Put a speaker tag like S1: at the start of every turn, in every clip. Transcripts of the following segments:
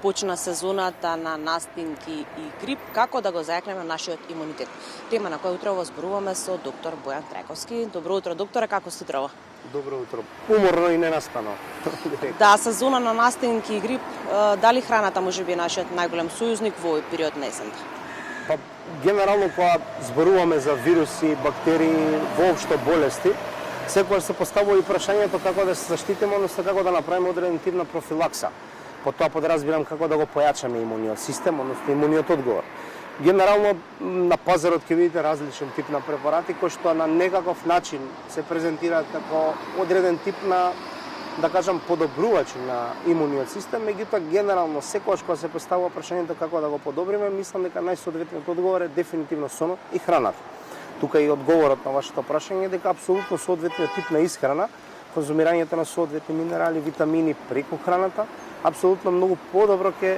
S1: почна сезоната на настинки и грип, како да го зајакнеме нашиот имунитет. Тема на која утрово зборуваме со доктор Бојан Трајковски. Добро утро, докторе, како сте утрово?
S2: Добро утро. Уморно и ненаспано.
S1: Да, сезона на настинки и грип, дали храната може би е нашиот најголем сојузник во овој период на есента?
S2: Па, генерално кога зборуваме за вируси, бактерии, воопшто болести, секогаш се поставува и прашањето како да се заштитиме, односно како да направиме одреден тип на профилакса. По тоа подразбирам како да го појачаме имуниот систем, односно имуниот одговор. Генерално на пазарот ќе видите различен тип на препарати кои што на некаков начин се презентираат како одреден тип на, да кажам, подобрувач на имуниот систем, меѓутоа генерално секогаш кога се поставува прашањето како да го подобриме, мислам дека најсоодветниот одговор е дефинитивно сонот и храната. Тука и одговорот на вашето прашање е дека апсолутно соодветниот тип на исхрана, конзумирањето на соодветни минерали, витамини преку храната, апсолутно многу подобро ќе,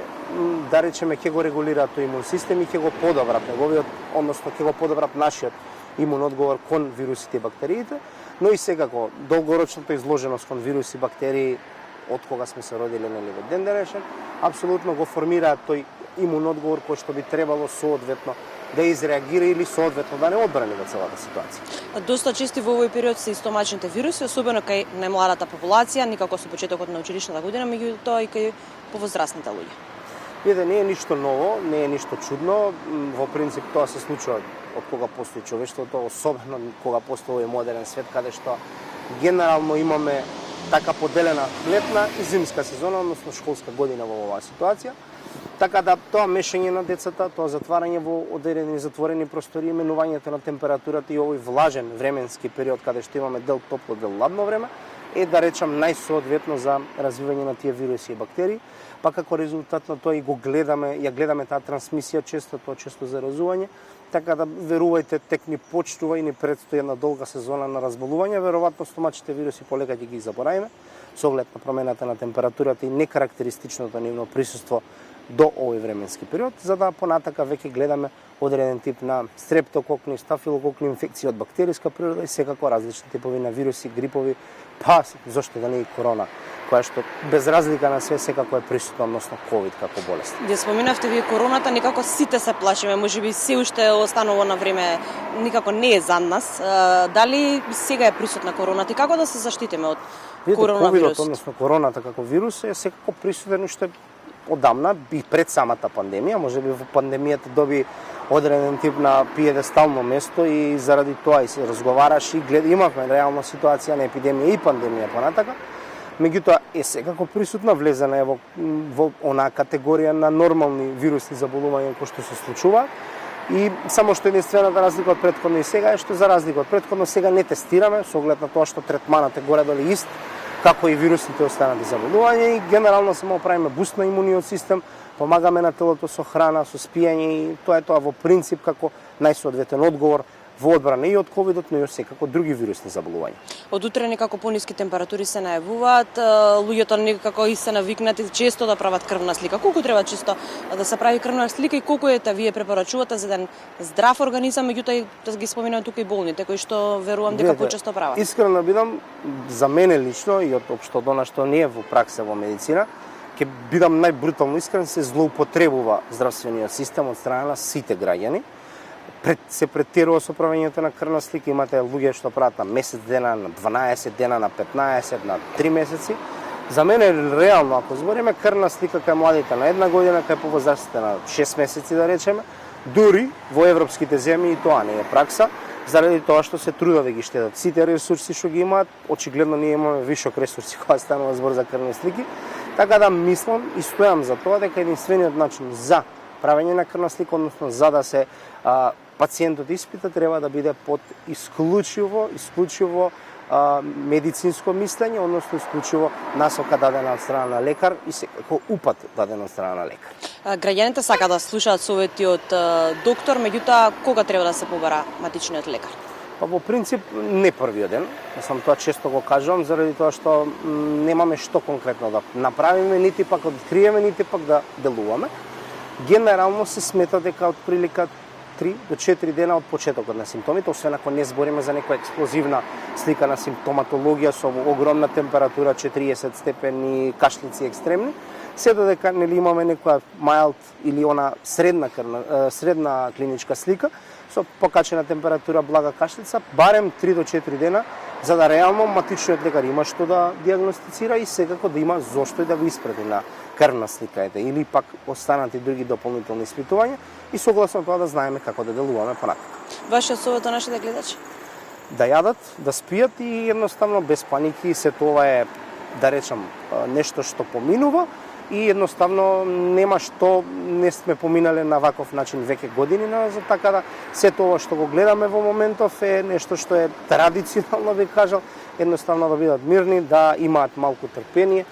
S2: да речеме, ќе го регулираат тој имун систем и ќе го подобрат неговиот, односно ќе го подобрат нашиот имун одговор кон вирусите и бактериите, но и секако долгорочната изложеност кон вируси и бактерии од кога сме се родили во ден денешен, апсолутно го формираат тој имун одговор кој што би требало соодветно да изреагира или соодветно да не одбрани во целата ситуација.
S1: Доста чести во овој период се истомачните вируси, особено кај најмладата популација, никако со почетокот на училишната година, меѓутоа и кај повозрастните луѓе.
S2: Видите, не е ништо ново, не е ништо чудно, во принцип тоа се случува од кога постои човештвото, особено кога постои овој модерен свет, каде што генерално имаме така поделена летна и зимска сезона, односно школска година во оваа ситуација. Така да тоа мешање на децата, тоа затварање во одредени затворени простори, менувањето на температурата и овој влажен временски период каде што имаме дел топло, дел ладно време, е да речам најсоодветно за развивање на тие вируси и бактерии, па како резултат на тоа и го гледаме, ја гледаме таа трансмисија често, тоа често заразување, така да верувајте, тек ни почнува и ни предстои една долга сезона на разболување, веројатно стомачните вируси полека ќе ги заборавиме, со оглед на промената на температурата и некарактеристичното нивно присуство до овој временски период, за да понатака веќе гледаме одреден тип на стрептококни, стафилококни инфекции од бактериска природа и секако различни типови на вируси, грипови, па зошто да не и корона, која што без разлика на све секако е присутна, односно ковид како болест.
S1: Ја споменавте вие короната, некако сите се плашиме, можеби се уште останува на време, никако не е за нас. Дали сега е присутна короната и како да се заштитиме од коронавирус?
S2: Ковидот, односно короната како вирус е секако присутен уште одамна, и пред самата пандемија, можеби во пандемијата доби одреден тип на пиедестално место и заради тоа и се разговараш и имавме реална ситуација на епидемија и пандемија понатака. Меѓутоа е секако присутна, влезена е во онаа категорија на нормални вирусни заболувања кои што се случува. И само што единствената разлика од претходно и сега е што за разлика од претходно сега не тестираме со оглед на тоа што третманот е горе-долу ист како и вирусните останати заболувања и генерално само правиме буст на имуниот систем, помагаме на телото со храна, со спиење и тоа е тоа во принцип како најсоодветен одговор во одбрана и од ковидот, но и од секако други вирусни заболувања.
S1: Од утре некако пониски температури се најавуваат, луѓето некако и се навикнати често да прават крвна слика. Колку треба често да се прави крвна слика и колку е вие препорачувате за еден здрав организам, меѓутоа и да ги споменувам тука и болните кои што верувам дека почесто прават.
S2: Искрено бидам, за мене лично и од општо до што не е во пракса во медицина, ќе бидам најбрутално искрен, се злоупотребува здравствениот систем од страна на сите граѓани. Се претерува со правењето на крвна слика, имате луѓе што прават на месец дена, на 12 дена, на 15, на 3 месеци. За мене реално, ако збориме крвна слика кај младите на 1 година, кај повозрастните на 6 месеци да речеме, дури во европските земји и тоа не е пракса, заради тоа што се трудат да ги штедат сите ресурси што ги имаат, очигледно ние имаме вишок ресурси кога станува збор за крвни слики, така да мислам и стојам за тоа дека единствениот начин за правење на крвна слика, односно за да се пациентот испита, треба да биде под исклучиво медицинско мислење, односно исклучиво насока дадена од страна на лекар и секако упат даден од страна на лекар.
S1: Граѓаните сакаат да слушаат совети од доктор, меѓутоа кога треба да се побара матичниот лекар?
S2: Па во принцип не првиот ден, сам тоа често го кажувам, заради тоа што немаме што конкретно да направиме, нити пак да откриеме, нити пак да делуваме. Генерално се смета дека од прилика 3 до 4 дена од почетокот на симптомите, освен ако не збориме за некоја експлозивна слика на симптоматологија со огромна температура, 40 степени, кашлици екстремни, се додека нели имаме некоја mild или она средна клиничка слика со покачена температура, блага кашлица, барем 3 до 4 дена, за да реално матичниот лекар има што да диагностицира и секако да има зошто и да го испрати на крвна слика или пак останати други дополнителни испитувања и согласно тоа да знаеме како да делуваме понатака.
S1: Вашиот совет на нашите гледачи?
S2: Да јадат, да спијат и едноставно без паники, се тоа е, да речам, нешто што поминува и едноставно нема што не сме поминале на ваков начин веќе години назад, така да се тоа што го гледаме во моментов е нешто што е традиционално, би кажал, едноставно да бидат мирни, да имаат малку трпение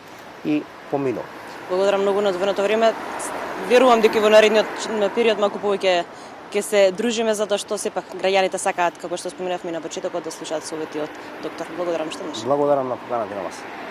S2: и поминува.
S1: Благодарам многу на одвоеното време. Верувам дека во наредниот период малку повеќе ќе се дружиме, затоа што сепак граѓаните сакаат, како што споменавме на почетокот, да слушаат совети од доктор. Благодарам што
S2: Благодарам на поканата на вас.